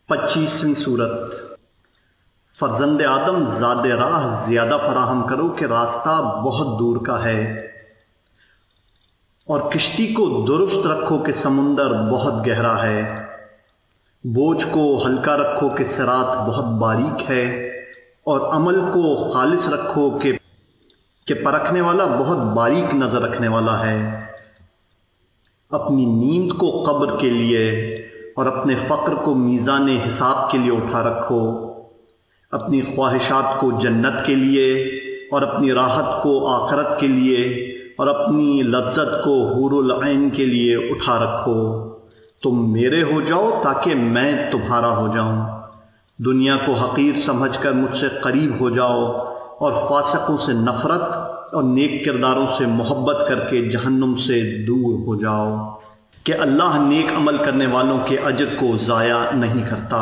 25ویں سورت۔ فرزند آدم زاد راہ زیادہ فراہم کرو کہ راستہ بہت دور کا ہے، اور کشتی کو درست رکھو کہ سمندر بہت گہرا ہے، بوجھ کو ہلکا رکھو کہ صراط بہت باریک ہے، اور عمل کو خالص رکھو کہ پرکھنے والا بہت باریک نظر رکھنے والا ہے۔ اپنی نیند کو قبر کے لیے اور اپنے فقر کو میزان حساب کے لیے اٹھا رکھو، اپنی خواہشات کو جنت کے لیے اور اپنی راحت کو آخرت کے لیے اور اپنی لذت کو حور العین کے لیے اٹھا رکھو۔ تم میرے ہو جاؤ تاکہ میں تمہارا ہو جاؤں، دنیا کو حقیر سمجھ کر مجھ سے قریب ہو جاؤ، اور فاسقوں سے نفرت اور نیک کرداروں سے محبت کر کے جہنم سے دور ہو جاؤ، کہ اللہ نیک عمل کرنے والوں کے اجر کو ضائع نہیں کرتا۔